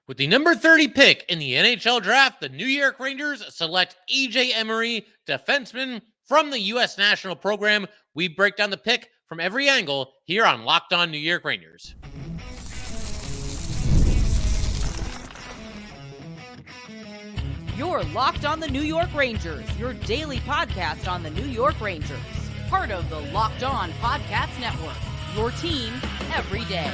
With the number 30 pick in the NHL draft, the New York Rangers select EJ Emery, defenseman from the U.S. National Program. We break down the pick from every angle here on Locked On New York Rangers. You're Locked On the New York Rangers, your daily podcast on the New York Rangers. Part of the Locked On Podcast Network, your team every day.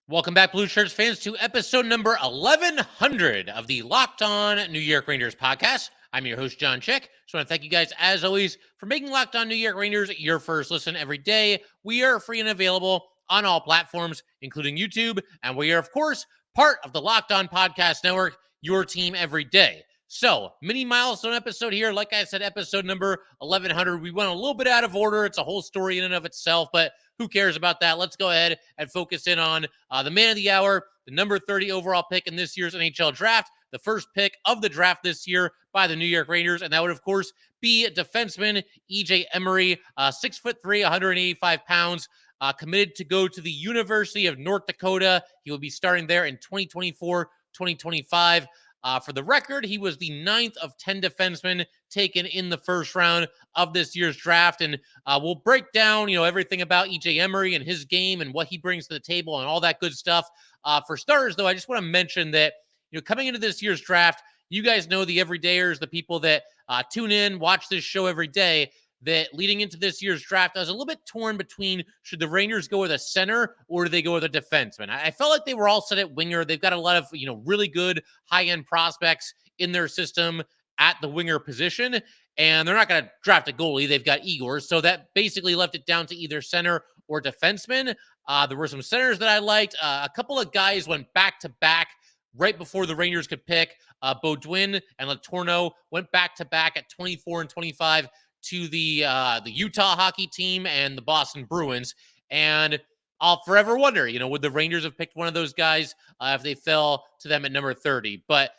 Welcome back, Blue Shirts fans, to episode number 1100 of the Locked On New York Rangers podcast. I'm your host, John Chick. Just want to thank you guys, as always, for making Locked On New York Rangers your first listen every day. We are free and available on all platforms, including YouTube, and we are, of course, part of the Locked On Podcast Network, your team every day. So, mini milestone episode here. Like I said, episode number 1100. We went a little bit out of order. It's a whole story in and of itself, but who cares about that? Let's go ahead and focus in on the man of the hour, the number 30 overall pick in this year's NHL draft, the first pick of the draft this year by the New York Rangers, and that would, of course, be defenseman EJ Emery, 6'3", 185 pounds, committed to go to the University of North Dakota. He will be starting there in 2024-2025. For the record, he was the 9th of 10 defensemen taken in the first round of this year's draft. And we'll break down, everything about EJ Emery and his game and what he brings to the table and all that good stuff. For starters, though, I just want to mention that, coming into this year's draft, you guys know the everydayers, the people that tune in, watch this show every day, that leading into this year's draft, I was a little bit torn between should the Rangers go with a center or do they go with a defenseman. I felt like they were all set at winger. They've got a lot of, really good high-end prospects in their system at the winger position, and they're not going to draft a goalie. They've got Igor, so that basically left it down to either center or defenseman. There were some centers that I liked. A couple of guys went back-to-back right before the Rangers could pick. Beaudoin and Letourneau went back-to-back at 24 and 25 to the Utah hockey team and the Boston Bruins. And I'll forever wonder, would the Rangers have picked one of those guys if they fell to them at number 30? But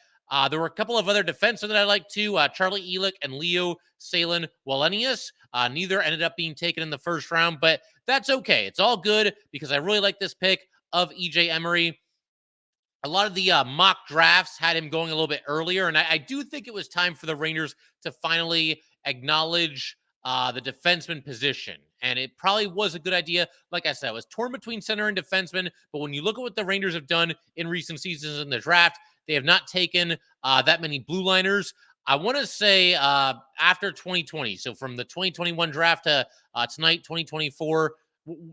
there were a couple of other defensemen that I liked too, Charlie Elich and Leo Salin-Wallenius. Neither ended up being taken in the first round, but that's okay. It's all good because I really like this pick of EJ Emery. A lot of the mock drafts had him going a little bit earlier, and I do think it was time for the Rangers to finally acknowledge the defenseman position. And it probably was a good idea. Like I said, I was torn between center and defenseman, but when you look at what the Rangers have done in recent seasons in the draft, they have not taken that many blue liners. I want to say after 2020, so from the 2021 draft to tonight, 2024,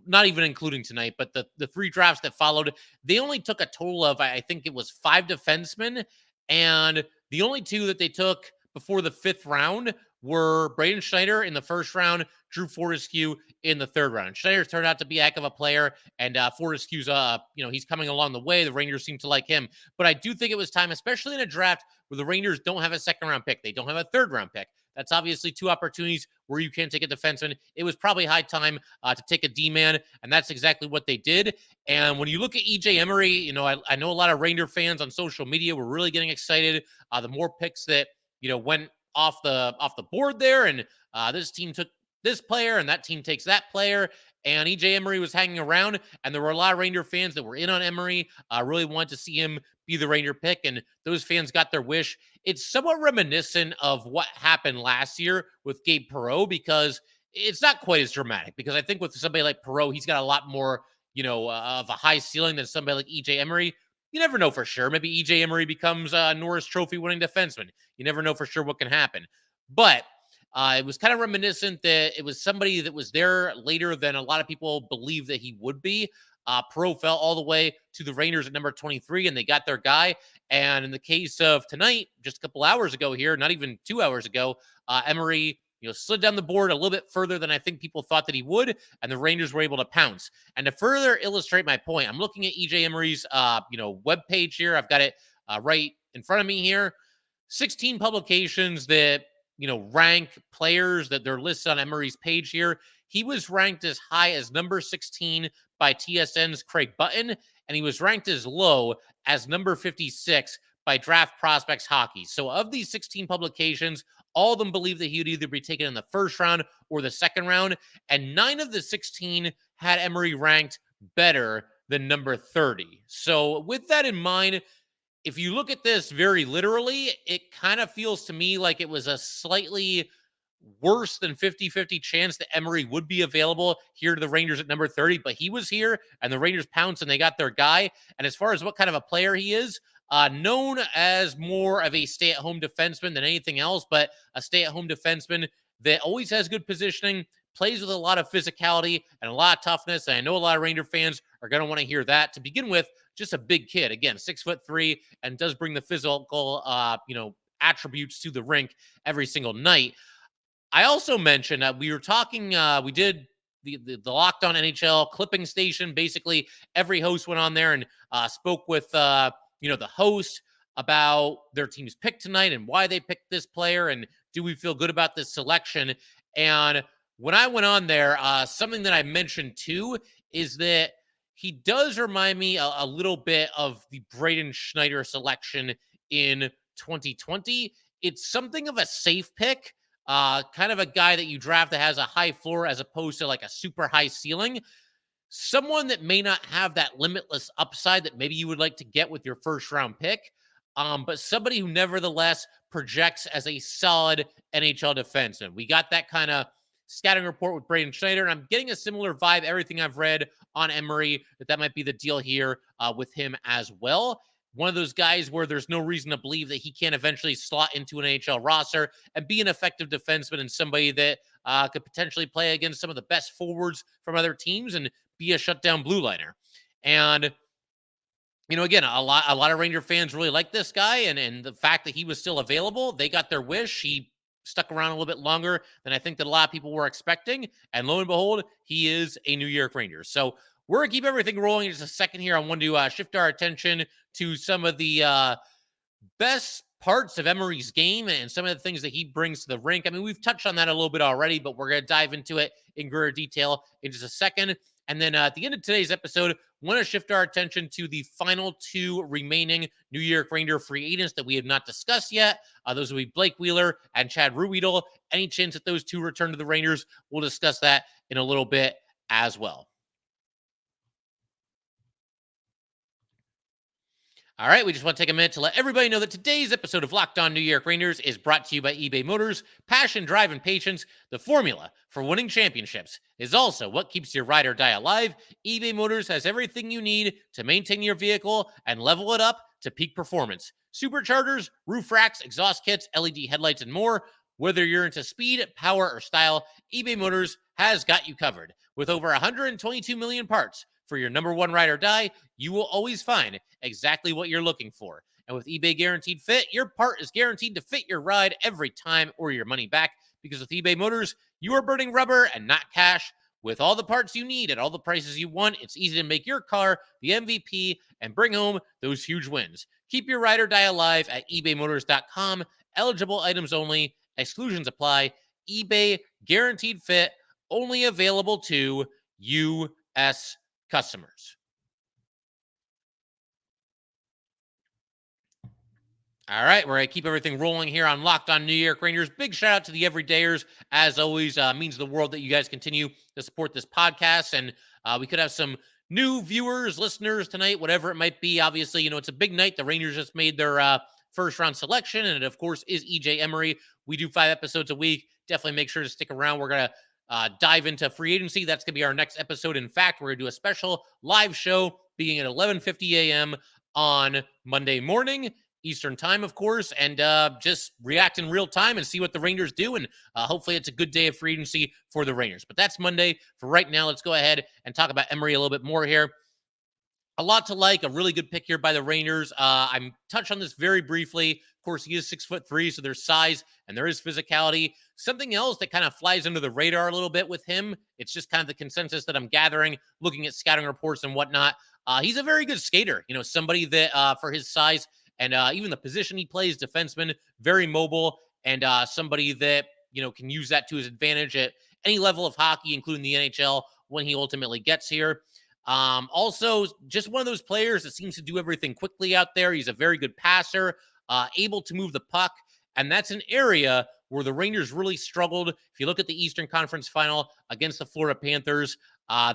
not even including tonight, but the three drafts that followed, they only took a total of, I think it was 5 defensemen, and the only 2 that they took before the 5th round were Braden Schneider in the first round, Drew Fortescue in the 3rd round. Schneider turned out to be a heck of a player, and Fortescue's, he's coming along the way. The Rangers seem to like him. But I do think it was time, especially in a draft where the Rangers don't have a 2nd-round pick. They don't have a 3rd-round pick. That's obviously 2 opportunities where you can take a defenseman. It was probably high time to take a D-man, and that's exactly what they did. And when you look at EJ Emery, I know a lot of Ranger fans on social media were really getting excited. The more picks that, went off the board there, and this team took this player, and that team takes that player, and EJ Emery was hanging around, and there were a lot of Ranger fans that were in on Emery, really wanted to see him be the Ranger pick, and those fans got their wish. It's somewhat reminiscent of what happened last year with Gabe Perreault, because it's not quite as dramatic, because I think with somebody like Perreault, he's got a lot more, of a high ceiling than somebody like EJ Emery. You never know for sure. Maybe EJ Emery becomes a Norris Trophy winning defenseman. You never know for sure what can happen. But it was kind of reminiscent that it was somebody that was there later than a lot of people believed that he would be. Perreault fell all the way to the Rangers at number 23, and they got their guy. And in the case of tonight, just a couple hours ago here, not even 2 hours ago, Emery slid down the board a little bit further than I think people thought that he would, and the Rangers were able to pounce. And to further illustrate my point, I'm looking at EJ Emery's, webpage here. I've got it right in front of me here. 16 publications that, rank players that they're listed on Emery's page here. He was ranked as high as number 16 by TSN's Craig Button, and he was ranked as low as number 56 by Draft Prospects Hockey. So of these 16 publications, all of them believe that he would either be taken in the first round or the second round, and 9 of the 16 had Emery ranked better than number 30. So with that in mind, if you look at this very literally, it kind of feels to me like it was a slightly worse than 50-50 chance that Emery would be available here to the Rangers at number 30, but he was here and the Rangers pounced and they got their guy. And as far as what kind of a player he is, known as more of a stay-at-home defenseman than anything else, but a stay-at-home defenseman that always has good positioning, plays with a lot of physicality and a lot of toughness. And I know a lot of Ranger fans are going to want to hear that. To begin with, just a big kid, again, 6'3", and does bring the physical, attributes to the rink every single night. I also mentioned we were talking, we did the Locked On NHL clipping station. Basically, every host went on there and spoke with, the host about their team's pick tonight and why they picked this player and do we feel good about this selection. And when I went on there, something that I mentioned too is that he does remind me a little bit of the Braden Schneider selection in 2020. It's something of a safe pick. Kind of a guy that you draft that has a high floor as opposed to like a super high ceiling. Someone that may not have that limitless upside that maybe you would like to get with your first round pick, but somebody who nevertheless projects as a solid NHL defenseman. We got that kind of scouting report with Braden Schneider, and I'm getting a similar vibe, everything I've read on Emery, that might be the deal here with him as well. One of those guys where there's no reason to believe that he can't eventually slot into an NHL roster and be an effective defenseman and somebody that could potentially play against some of the best forwards from other teams and be a shutdown blue liner. And, again, a lot of Ranger fans really like this guy, and the fact that he was still available, they got their wish. He stuck around a little bit longer than I think that a lot of people were expecting. And lo and behold, he is a New York Ranger. So we're going to keep everything rolling in just a second here. I want to shift our attention to some of the best parts of Emery's game and some of the things that he brings to the rink. I mean, we've touched on that a little bit already, but we're going to dive into it in greater detail in just a second. And then at the end of today's episode, want to shift our attention to the final two remaining New York Ranger free agents that we have not discussed yet. Those will be Blake Wheeler and Chad Ruhwedel. Any chance that those two return to the Rangers, we'll discuss that in a little bit as well. All right, we just want to take a minute to let everybody know that today's episode of Locked On New York Rangers is brought to you by eBay Motors. Passion, drive, and patience, the formula for winning championships, is also what keeps your ride or die alive. eBay Motors has everything you need to maintain your vehicle and level it up to peak performance. Superchargers, roof racks, exhaust kits, LED headlights, and more. Whether you're into speed, power, or style, eBay Motors has got you covered. With over 122 million parts for your number one ride or die, you will always find exactly what you're looking for. And with eBay Guaranteed Fit, your part is guaranteed to fit your ride every time or your money back. Because with eBay Motors, you are burning rubber and not cash. With all the parts you need at all the prices you want, it's easy to make your car the MVP and bring home those huge wins. Keep your ride or die alive at ebaymotors.com. Eligible items only. Exclusions apply. eBay Guaranteed Fit, only available to U.S. customers. All right, we're going to keep everything rolling here on Locked On New York Rangers. Big shout out to the everydayers. As always, means the world that you guys continue to support this podcast. And we could have some new viewers, listeners tonight, whatever it might be. Obviously, it's a big night. The Rangers just made their first round selection. And it, of course, is EJ Emery. We do 5 episodes a week. Definitely make sure to stick around. We're going to dive into free agency. That's going to be our next episode. In fact, we're going to do a special live show beginning at 11:50 a.m. on Monday morning, Eastern time, of course, and just react in real time and see what the Rangers do. And hopefully it's a good day of free agency for the Rangers. But that's Monday. For right now, let's go ahead and talk about Emery a little bit more here. A lot to like, a really good pick here by the Rangers. I'm touched on this very briefly. Of course, he is 6'3", so there's size and there is physicality. Something else that kind of flies under the radar a little bit with him, it's just kind of the consensus that I'm gathering, looking at scouting reports and whatnot. He's a very good skater. Somebody that for his size and even the position he plays, defenseman, very mobile, and somebody that, can use that to his advantage at any level of hockey, including the NHL, when he ultimately gets here. Also, just one of those players that seems to do everything quickly out there. He's a very good passer, able to move the puck And that's an area where the Rangers really struggled. If you look at the Eastern Conference Final against the Florida Panthers,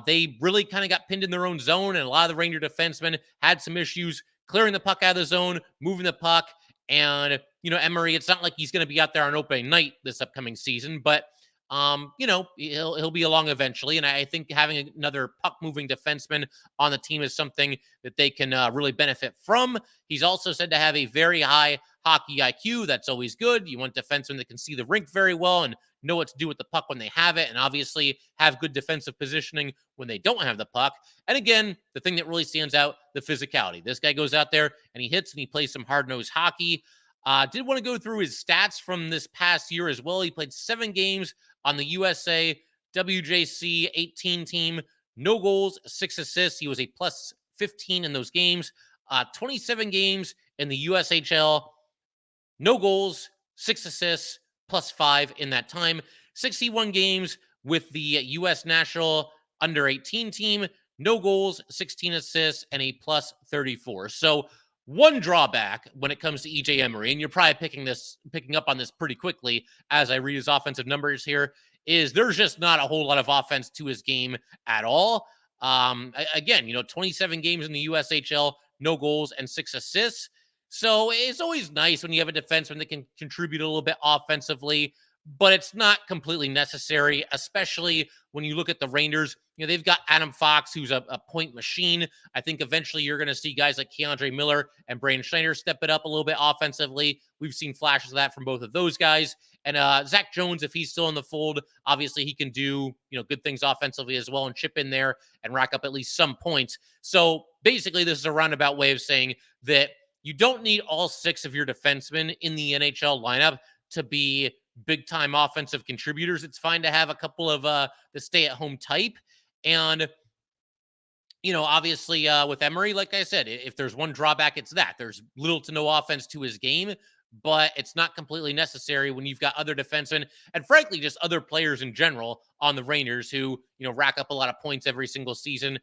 they really kind of got pinned in their own zone, and a lot of the Ranger defensemen had some issues clearing the puck out of the zone, moving the puck. And, Emery, it's not like he's going to be out there on opening night this upcoming season, but he'll be along eventually. And I think having another puck moving defenseman on the team is something that they can really benefit from. He's also said to have a very high hockey IQ. That's always good. You want defensemen that can see the rink very well and know what to do with the puck when they have it, and obviously have good defensive positioning when they don't have the puck. And again, the thing that really stands out, the physicality. This guy goes out there and he hits and he plays some hard-nosed hockey. Did want to go through his stats from this past year as well. He played 7 games on the USA WJC 18 team, no goals, 6 assists. He was a plus 15 in those games. 27 games in the USHL, no goals, 6 assists, plus 5 in that time. 61 games with the U.S. National under 18 team, no goals, 16 assists, and a plus 34. So one drawback when it comes to EJ Emery, and you're probably picking up on this pretty quickly as I read his offensive numbers here, is there's just not a whole lot of offense to his game at all. Again, 27 games in the USHL, no goals and 6 assists. So it's always nice when you have a defenseman that can contribute a little bit offensively, but it's not completely necessary, especially when you look at the Rangers. They've got Adam Fox, who's a point machine. I think eventually you're going to see guys like Keandre Miller and Braden Schneider step it up a little bit offensively. We've seen flashes of that from both of those guys. And Zach Jones, if he's still in the fold, obviously he can do good things offensively as well and chip in there and rack up at least some points. So basically, this is a roundabout way of saying that you don't need all 6 of your defensemen in the NHL lineup to be big-time offensive contributors. It's fine to have a couple of the stay-at-home type. And, obviously with Emery, like I said, if there's one drawback, it's that. There's little to no offense to his game, but it's not completely necessary when you've got other defensemen and, frankly, just other players in general on the Rangers who, rack up a lot of points every single season.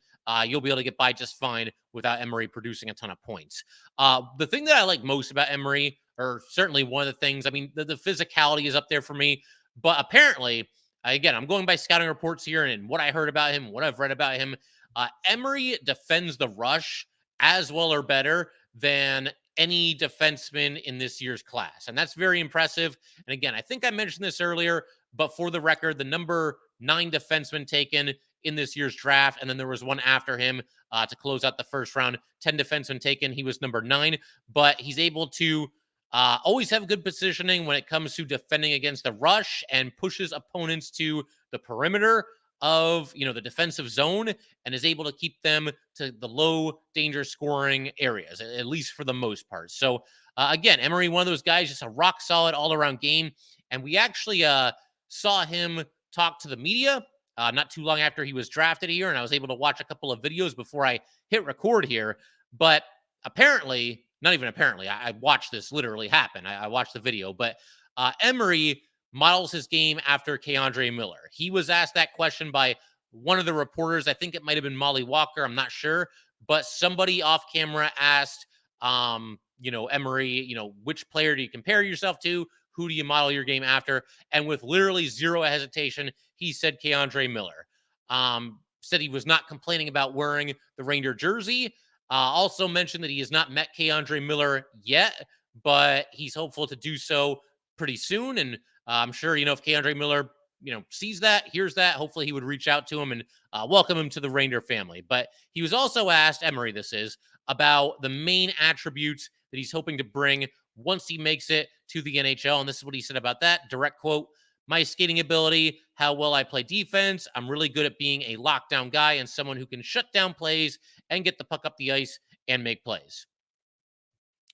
You'll be able to get by just fine without Emery producing a ton of points. The thing that I like most about Emery, or certainly one of the things, I mean, the physicality is up there for me, but apparently, again, I'm going by scouting reports here and what I heard about him, what I've read about him. Emery defends the rush as well or better than any defenseman in this year's class. And that's very impressive. And again, I think I mentioned this earlier, but for the record, the number 9 defenseman taken in this year's draft, and then there was one after him to close out the first round, 10 defensemen taken. He was number 9, but he's able to always have good positioning when it comes to defending against the rush and pushes opponents to the perimeter of the defensive zone and is able to keep them to the low danger scoring areas, at least for the most part. So again, Emery, one of those guys, just a rock solid all around game. And we actually saw him talk to the media not too long after he was drafted here, and I was able to watch a couple of videos before I hit record here. But apparently, not even apparently, I watched this literally happen. I watched the video, but Emery models his game after Keandre Miller. He was asked that question by one of the reporters. I think it might have been Molly Walker. I'm not sure, but somebody off camera asked, Emery, which player do you compare yourself to? Who do you model your game after? And with literally zero hesitation, he said Keandre Miller. Said he was not complaining about wearing the Ranger jersey. Also mentioned that he has not met Keandre Miller yet, but he's hopeful to do so pretty soon. And I'm sure, if Keandre Miller, sees that, hears that, hopefully he would reach out to him and welcome him to the Ranger family. But he was also asked, Emery, this is, about the main attributes that he's hoping to bring once he makes it to the NHL. And this is what he said about that. Direct quote: "My skating ability, how well I play defense. I'm really good at being a lockdown guy and someone who can shut down plays and get the puck up the ice and make plays."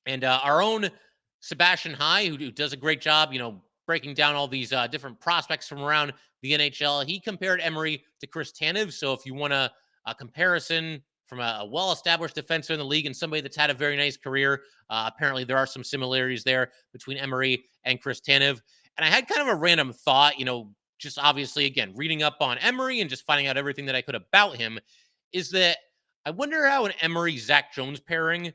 And our own Sebastian High, who does a great job, breaking down all these different prospects from around the NHL, he compared Emery to Chris Tanev. So if you want a comparison from a well-established defenseman in the league and somebody that's had a very nice career, apparently there are some similarities there between Emery and Chris Tanev. And I had kind of a random thought, just obviously, again, reading up on Emery and just finding out everything that I could about him, is that I wonder how an Emery-Zach Jones pairing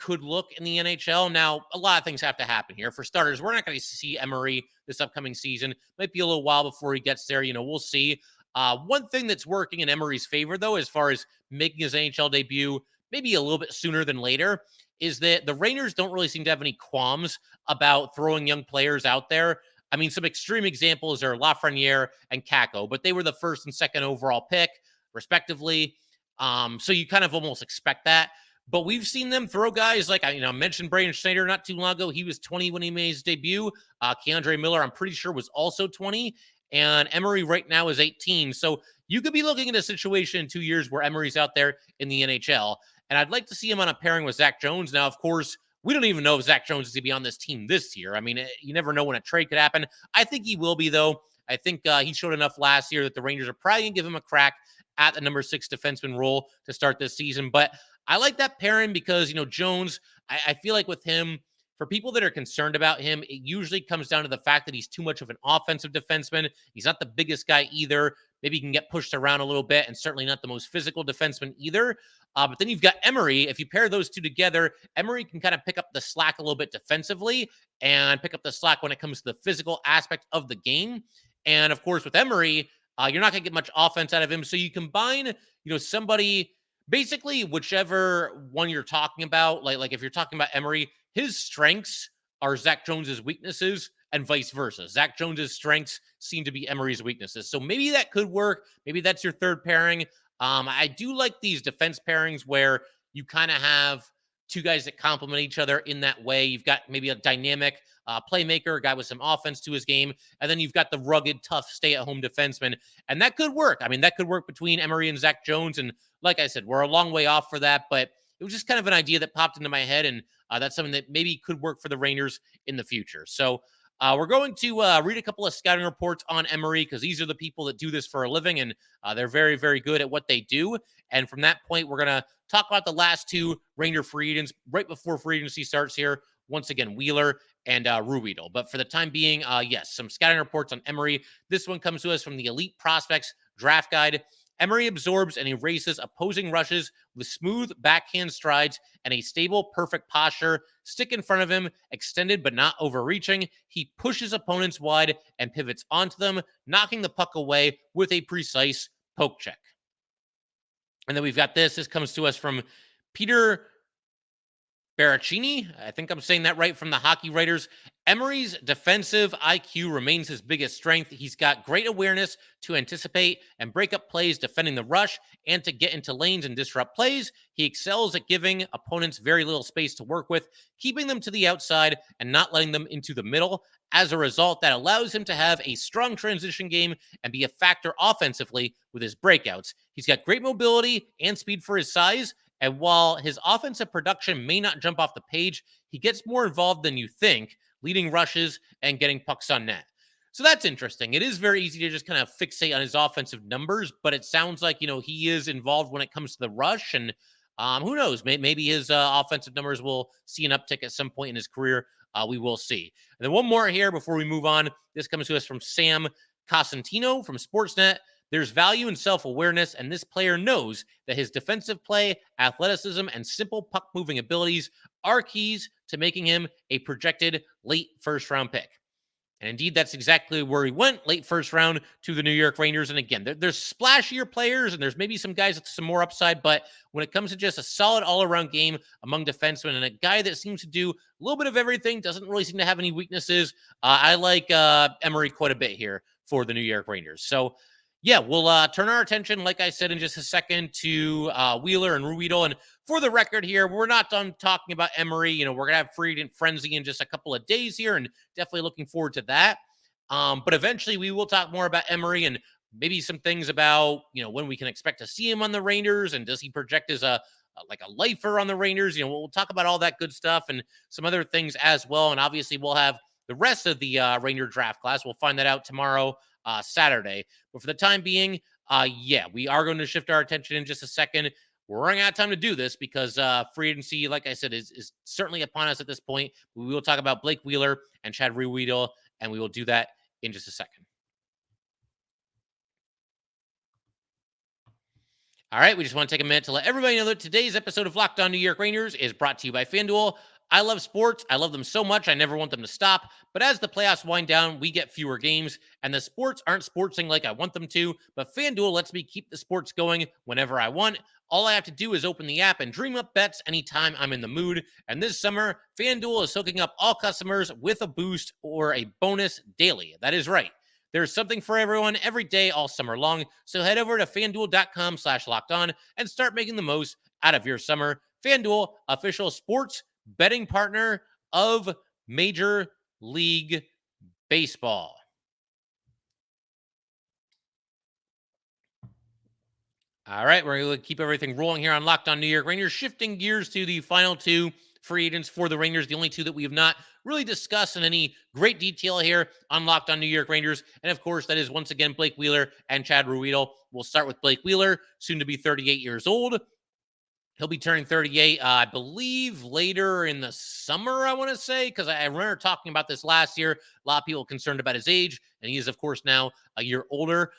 could look in the NHL. Now, a lot of things have to happen here. For starters, we're not going to see Emery this upcoming season. Might be a little while before he gets there. We'll see. One thing that's working in Emery's favor, though, as far as making his NHL debut, maybe a little bit sooner than later, is that the Rangers don't really seem to have any qualms about throwing young players out there. I mean, some extreme examples are Lafreniere and Kakko, but they were the first and second overall pick, respectively. So you kind of almost expect that. But we've seen them throw guys like, I mentioned Braden Schneider not too long ago. He was 20 when he made his debut. Keandre Miller, I'm pretty sure, was also 20. And Emery right now is 18. So you could be looking at a situation in 2 years where Emery's out there in the NHL. And I'd like to see him on a pairing with Zach Jones. Now, of course, we don't even know if Zach Jones is going to be on this team this year. I mean, you never know when a trade could happen. I think he will be, though. I think he showed enough last year that the Rangers are probably going to give him a crack at the number 6 defenseman role to start this season. But I like that pairing because, Jones, I feel like with him, for people that are concerned about him, it usually comes down to the fact that he's too much of an offensive defenseman. He's not the biggest guy either. Maybe he can get pushed around a little bit and certainly not the most physical defenseman either. But then you've got Emery. If you pair those two together, Emery can kind of pick up the slack a little bit defensively and pick up the slack when it comes to the physical aspect of the game. And of course, with Emery, you're not going to get much offense out of him. So you combine, somebody, basically whichever one you're talking about, like if you're talking about Emery, his strengths are Zach Jones's weaknesses and vice versa. Zach Jones's strengths seem to be Emery's weaknesses. So maybe that could work. Maybe that's your third pairing. I do like these defense pairings where you kind of have two guys that complement each other in that way. You've got maybe a dynamic playmaker, a guy with some offense to his game, and then you've got the rugged, tough, stay-at-home defenseman, and that could work. I mean, that could work between Emery and Zach Jones, and like I said, we're a long way off for that, but it was just kind of an idea that popped into my head, and that's something that maybe could work for the Rangers in the future. So we're going to read a couple of scouting reports on Emery because these are the people that do this for a living, and they're very, very good at what they do. And from that point, we're going to talk about the last two Ranger free agents right before free agency starts here. Once again, Wheeler and Ruhwedel. But for the time being, yes, some scouting reports on Emery. This one comes to us from the Elite Prospects Draft Guide. Emery absorbs and erases opposing rushes with smooth backhand strides and a stable, perfect posture. Stick in front of him, extended but not overreaching. He pushes opponents wide and pivots onto them, knocking the puck away with a precise poke check. And then we've got this. This comes to us from Peter Baracchini. I think I'm saying that right, from the Hockey Writers. Emery's defensive IQ remains his biggest strength. He's got great awareness to anticipate and break up plays defending the rush and to get into lanes and disrupt plays. He excels at giving opponents very little space to work with, keeping them to the outside and not letting them into the middle. As a result, that allows him to have a strong transition game and be a factor offensively with his breakouts. He's got great mobility and speed for his size. And while his offensive production may not jump off the page, he gets more involved than you think, leading rushes and getting pucks on net. So that's interesting. It is very easy to just kind of fixate on his offensive numbers, but it sounds like, he is involved when it comes to the rush. And who knows? Maybe his offensive numbers will see an uptick at some point in his career. We will see. And then one more here before we move on. This comes to us from Sam Cosentino from Sportsnet. There's value in self-awareness, and this player knows that his defensive play, athleticism, and simple puck-moving abilities are keys to making him a projected late first-round pick. And indeed, that's exactly where he went, late first round to the New York Rangers. And again, there's splashier players, and there's maybe some guys with some more upside, but when it comes to just a solid all-around game among defensemen and a guy that seems to do a little bit of everything, doesn't really seem to have any weaknesses, I like Emery quite a bit here for the New York Rangers. So, yeah, we'll turn our attention, like I said, in just a second to Wheeler and Ruhwedel. And for the record here, we're not done talking about Emery. We're going to have free agent frenzy in just a couple of days here, and definitely looking forward to that. But eventually we will talk more about Emery and maybe some things about, when we can expect to see him on the Rangers, and does he project as a lifer on the Rangers? We'll talk about all that good stuff and some other things as well. And obviously we'll have the rest of the Ranger draft class. We'll find that out tomorrow, Saturday. But for the time being, we are going to shift our attention in just a second. We're running out of time to do this because free agency, like I said, is certainly upon us at this point. We will talk about Blake Wheeler and Chad Ruhwedel, and we will do that in just a second. All right, we just want to take a minute to let everybody know that today's episode of Locked On New York Rangers is brought to you by FanDuel. I love sports. I love them so much. I never want them to stop. But as the playoffs wind down, we get fewer games, and the sports aren't sportsing like I want them to. But FanDuel lets me keep the sports going whenever I want. All I have to do is open the app and dream up bets anytime I'm in the mood. And this summer, FanDuel is hooking up all customers with a boost or a bonus daily. That is right. There's something for everyone every day all summer long. So head over to FanDuel.com/lockedon and start making the most out of your summer. FanDuel, official sports betting partner of Major League Baseball. All right, we're going to keep everything rolling here on Locked On New York Rangers, shifting gears to the final two free agents for the Rangers, the only two that we have not really discussed in any great detail here on Locked On New York Rangers. And of course, that is once again Blake Wheeler and Chad Ruhwedel. We'll start with Blake Wheeler, soon to be 38 years old. He'll be turning 38, I believe, later in the summer, I want to say, because I remember talking about this last year. A lot of people concerned about his age, and he is, of course, now a year older.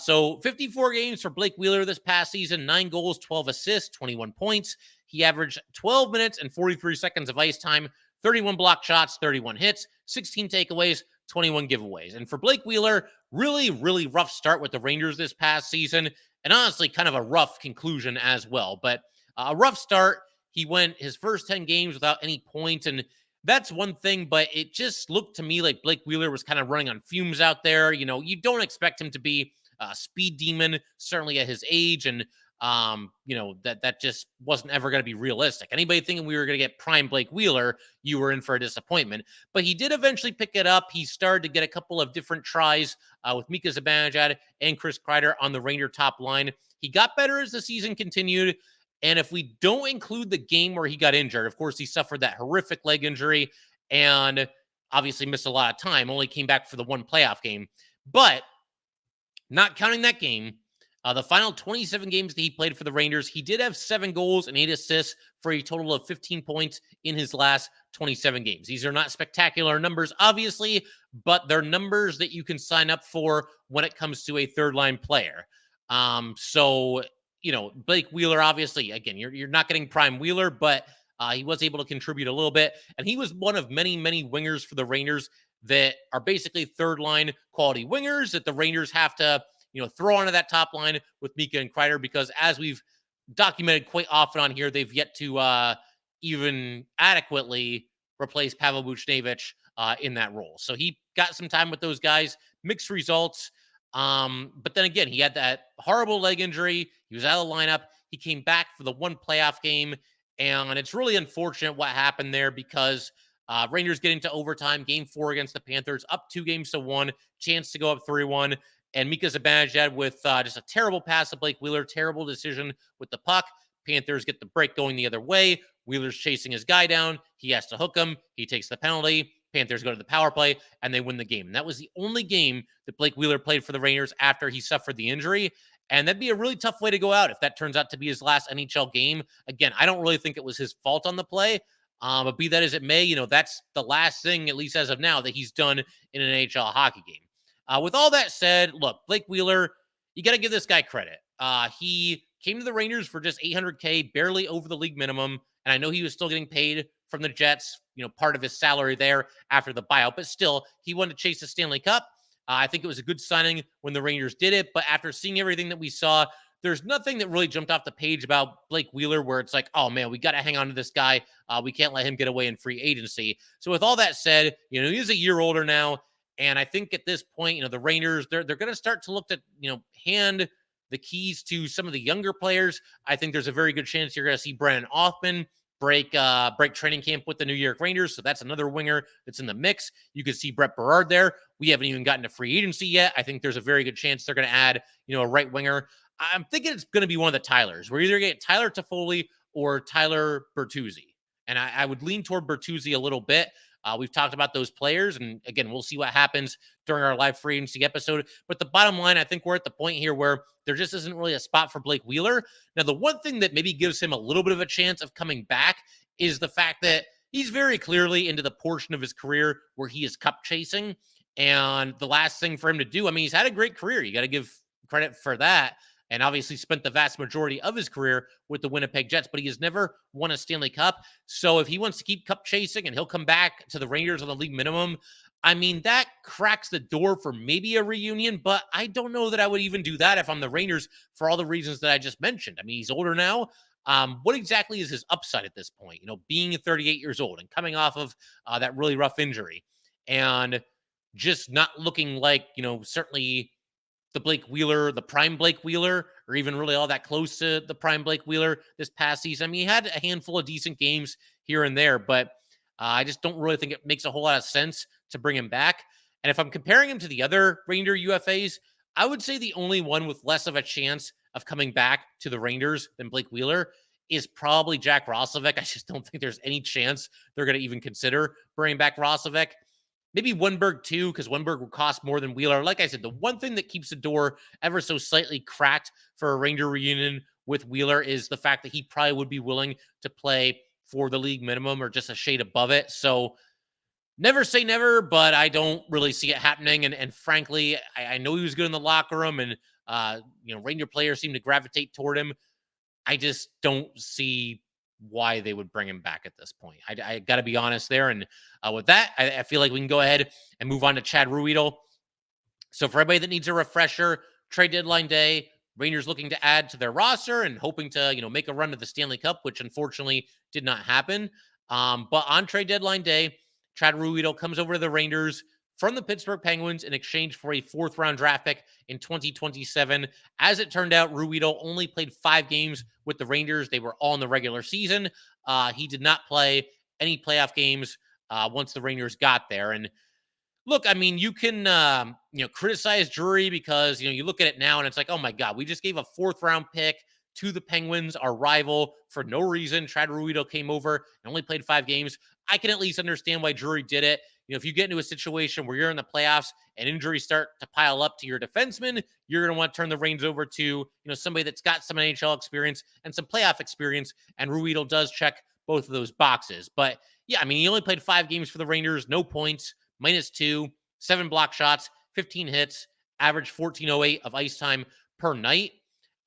So 54 games for Blake Wheeler this past season, 9 goals, 12 assists, 21 points. He averaged 12 minutes and 43 seconds of ice time, 31 block shots, 31 hits, 16 takeaways, 21 giveaways. And for Blake Wheeler, really, really rough start with the Rangers this past season, and honestly, kind of a rough conclusion as well. But a rough start. He went his first 10 games without any points, and that's one thing, but it just looked to me like Blake Wheeler was kind of running on fumes out there. You know, you don't expect him to be a speed demon, certainly at his age, and that just wasn't ever going to be realistic. Anybody thinking we were going to get prime Blake Wheeler, you were in for a disappointment. But he did eventually pick it up. He started to get a couple of different tries with Mika Zibanejad and Chris Kreider on the Ranger top line. He got better as the season continued. And if we don't include the game where he got injured, of course, he suffered that horrific leg injury and obviously missed a lot of time, only came back for the one playoff game. But not counting that game, the final 27 games that he played for the Rangers, he did have 7 goals and 8 assists for a total of 15 points in his last 27 games. These are not spectacular numbers, obviously, but they're numbers that you can sign up for when it comes to a third-line player. Blake Wheeler, obviously, again, you're not getting prime Wheeler, but he was able to contribute a little bit. And he was one of many, many wingers for the Rangers that are basically third-line quality wingers that the Rangers have to, throw onto that top line with Mika and Kreider, because as we've documented quite often on here, they've yet to even adequately replace Pavel Buchnevich in that role. So he got some time with those guys, mixed results. But then again, he had that horrible leg injury. He was out of the lineup. He came back for the one playoff game, and it's really unfortunate what happened there because Rangers getting to overtime, game 4 against the Panthers, up 2-1, chance to go up 3-1, and Mika Zibanejad with just a terrible pass to Blake Wheeler, terrible decision with the puck. Panthers get the break going the other way. Wheeler's chasing his guy down. He has to hook him. He takes the penalty. Panthers go to the power play, and they win the game. And that was the only game that Blake Wheeler played for the Rangers after he suffered the injury. And that'd be a really tough way to go out if that turns out to be his last NHL game. Again, I don't really think it was his fault on the play, but be that as it may, that's the last thing, at least as of now, that he's done in an NHL hockey game. With all that said, look, Blake Wheeler, you got to give this guy credit. He came to the Rangers for just $800K, barely over the league minimum. And I know he was still getting paid from the Jets, part of his salary there after the buyout, but still, he wanted to chase the Stanley Cup. I think it was a good signing when the Rangers did it, but after seeing everything that we saw, there's nothing that really jumped off the page about Blake Wheeler where it's like, oh man, we got to hang on to this guy. We can't let him get away in free agency. So with all that said, he's a year older now, and I think at this point, the Rangers, they're going to start to look to, hand the keys to some of the younger players. I think there's a very good chance you're going to see Brennan Othmann break training camp with the New York Rangers. So that's another winger that's in the mix. You could see Brett Berard there. We haven't even gotten to free agency yet. I think there's a very good chance they're going to add, a right winger. I'm thinking it's going to be one of the Tylers. We're either going to get Tyler Toffoli or Tyler Bertuzzi. And I would lean toward Bertuzzi a little bit. We've talked about those players, and again, we'll see what happens during our live free agency episode. But the bottom line, I think we're at the point here where there just isn't really a spot for Blake Wheeler. Now, the one thing that maybe gives him a little bit of a chance of coming back is the fact that he's very clearly into the portion of his career where he is cup chasing. And the last thing for him to do, he's had a great career. You got to give credit for that. and obviously spent the vast majority of his career with the Winnipeg Jets, but he has never won a Stanley Cup. So if he wants to keep cup chasing and he'll come back to the Rangers on the league minimum, I mean, that cracks the door for maybe a reunion, but I don't know that I would even do that if I'm the Rangers for all the reasons that I just mentioned. I mean, he's older now. What exactly is his upside at this point? Being 38 years old and coming off of that really rough injury and just not looking like, certainly the prime Blake Wheeler, or even really all that close to the prime Blake Wheeler this past season. I mean, he had a handful of decent games here and there, but I just don't really think it makes a whole lot of sense to bring him back. And if I'm comparing him to the other Ranger UFAs, I would say the only one with less of a chance of coming back to the Rangers than Blake Wheeler is probably Jack Roslovic. I just don't think there's any chance they're going to even consider bringing back Roslovic. Maybe Wenberg too, because Wenberg would cost more than Wheeler. Like I said, the one thing that keeps the door ever so slightly cracked for a Ranger reunion with Wheeler is the fact that he probably would be willing to play for the league minimum or just a shade above it. So never say never, but I don't really see it happening. And frankly, I know he was good in the locker room, and Ranger players seem to gravitate toward him. I just don't see why they would bring him back at this point. I got to be honest there. And with that, I feel like we can go ahead and move on to Chad Ruhwedel. So for everybody that needs a refresher, trade deadline day, Rangers looking to add to their roster and hoping to, make a run to the Stanley Cup, which unfortunately did not happen. But on trade deadline day, Chad Ruhwedel comes over to the Rangers from the Pittsburgh Penguins in exchange for a 4th-round draft pick in 2027. As it turned out, Ruhwedel only played 5 games with the Rangers. They were all in the regular season. He did not play any playoff games once the Rangers got there. And look, I mean, you can, criticize Drury because, you look at it now and it's like, oh my God, we just gave a 4th-round pick to the Penguins, our rival, for no reason. Chad Ruhwedel came over and only played 5 games. I can at least understand why Drury did it. If you get into a situation where you're in the playoffs and injuries start to pile up to your defenseman, you're going to want to turn the reins over to, somebody that's got some NHL experience and some playoff experience. And Ruhwedel does check both of those boxes. But yeah, I mean, he only played 5 games for the Rangers, no points, -2, 7 block shots, 15 hits, average 14.08 of ice time per night.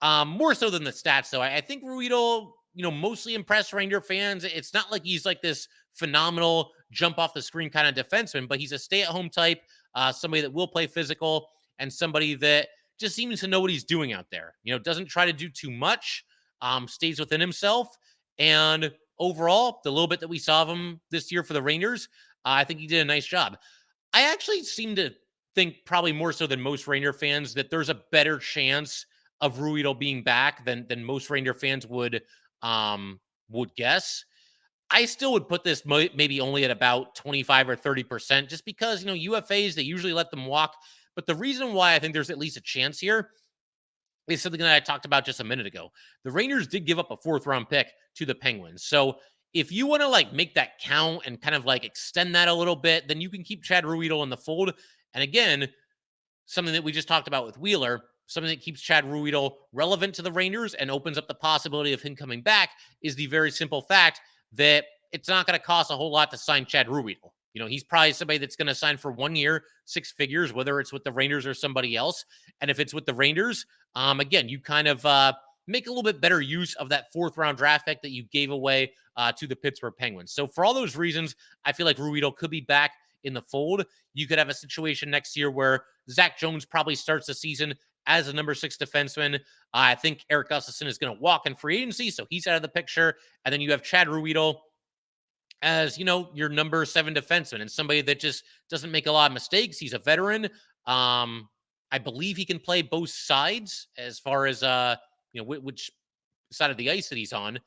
More so than the stats, though. I think Ruhwedel, mostly impressed Ranger fans. It's not like he's like this phenomenal jump off the screen kind of defenseman, but he's a stay-at-home type, somebody that will play physical, and somebody that just seems to know what he's doing out there. Doesn't try to do too much, stays within himself, and overall, the little bit that we saw of him this year for the Rangers, I think he did a nice job. I actually seem to think, probably more so than most Ranger fans, that there's a better chance of Ruhwedel being back than most Ranger fans would guess. I still would put this maybe only at about 25 or 30%, just because, UFAs, they usually let them walk. But the reason why I think there's at least a chance here is something that I talked about just a minute ago. The Rangers did give up a 4th-round pick to the Penguins. So if you want to make that count and kind of extend that a little bit, then you can keep Chad Ruhwedel in the fold. And again, something that we just talked about with Wheeler, something that keeps Chad Ruhwedel relevant to the Rangers and opens up the possibility of him coming back is the very simple fact that it's not going to cost a whole lot to sign Chad Ruhwedel. He's probably somebody that's going to sign for 1 year, 6 figures, whether it's with the Rangers or somebody else. And if it's with the Rangers, again, you kind of make a little bit better use of that 4th-round draft pick that you gave away to the Pittsburgh Penguins. So for all those reasons, I feel like Ruhwedel could be back in the fold. You could have a situation next year where Zach Jones probably starts the season as a number 6 defenseman. I think Erik Gustafsson is going to walk in free agency, so he's out of the picture. And then you have Chad Ruhwedel as, your number 7 defenseman and somebody that just doesn't make a lot of mistakes. He's a veteran. I believe he can play both sides as far as, which side of the ice that he's on.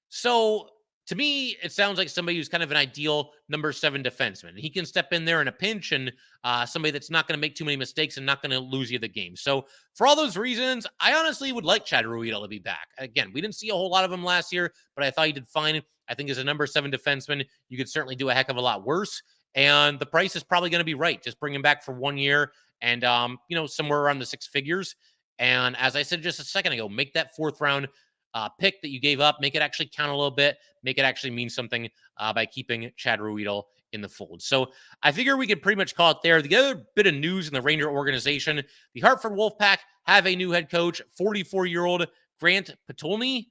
So to me, it sounds like somebody who's kind of an ideal number 7 defenseman. He can step in there in a pinch and somebody that's not going to make too many mistakes and not going to lose you the game. So for all those reasons, I honestly would like Chad Ruhwedel to be back. Again, we didn't see a whole lot of him last year, but I thought he did fine. I think as a number 7 defenseman, you could certainly do a heck of a lot worse. And the price is probably going to be right. Just bring him back for 1 year and, somewhere around the 6 figures. And as I said just a second ago, make that 4th-round pick that you gave up, make it actually count a little bit, make it actually mean something by keeping Chad Ruhwedel in the fold. So I figure we could pretty much call it there. The other bit of news in the Ranger organization, the Hartford Wolfpack have a new head coach, 44-year-old Grant Patolny.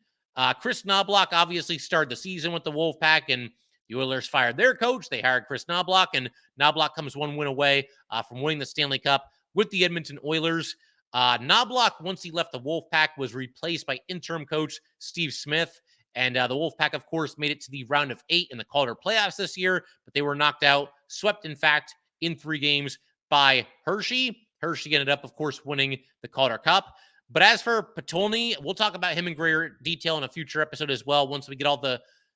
Chris Knobloch obviously started the season with the Wolfpack, and the Oilers fired their coach. They hired Chris Knobloch, and Knobloch comes one win away from winning the Stanley Cup with the Edmonton Oilers. Knobloch, once he left the Wolfpack, was replaced by interim coach Steve Smith. And the Wolfpack, of course, made it to the round of 8 in the Calder playoffs this year, but they were knocked out, swept, in fact, in 3 games by Hershey. Hershey ended up, of course, winning the Calder Cup. But as for Patolny, we'll talk about him in greater detail in a future episode as well, once we get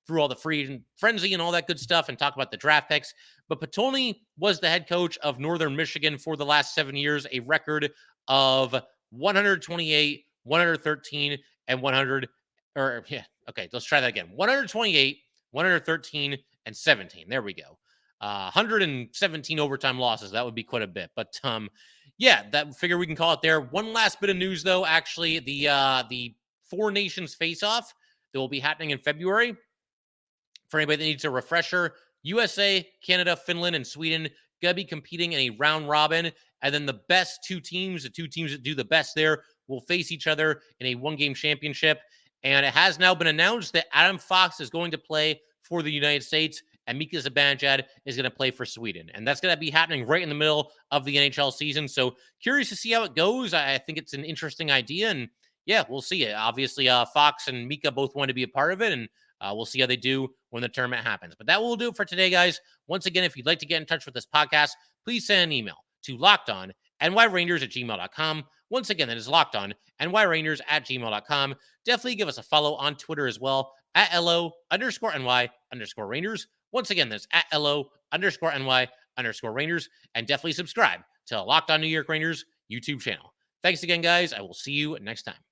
through all the free agent frenzy and all that good stuff and talk about the draft picks. But Patolny was the head coach of Northern Michigan for the last 7 years, a record of 128, 113, and 100. Let's try that again. 128, 113, and 17. There we go. 117 overtime losses. That would be quite a bit. But that figure we can call it there. One last bit of news, though. Actually, the Four Nations face-off that will be happening in February. For anybody that needs a refresher, USA, Canada, Finland, and Sweden going to be competing in a round robin. And then the best 2 teams, the 2 teams that do the best there, will face each other in a one-game championship. And it has now been announced that Adam Fox is going to play for the United States and Mika Zibanejad is going to play for Sweden. And that's going to be happening right in the middle of the NHL season. So curious to see how it goes. I think it's an interesting idea. And yeah, we'll see it. Obviously, Fox and Mika both want to be a part of it. And we'll see how they do when the tournament happens. But that will do it for today, guys. Once again, if you'd like to get in touch with this podcast, please send an email to lockedonnyrangers@gmail.com. Once again, that is lockedonnyrangers@gmail.com. Definitely give us a follow on Twitter as well at LO_NY_Rangers. Once again, that's at LO_NY_Rangers. And definitely subscribe to Locked On New York Rangers YouTube channel. Thanks again, guys. I will see you next time.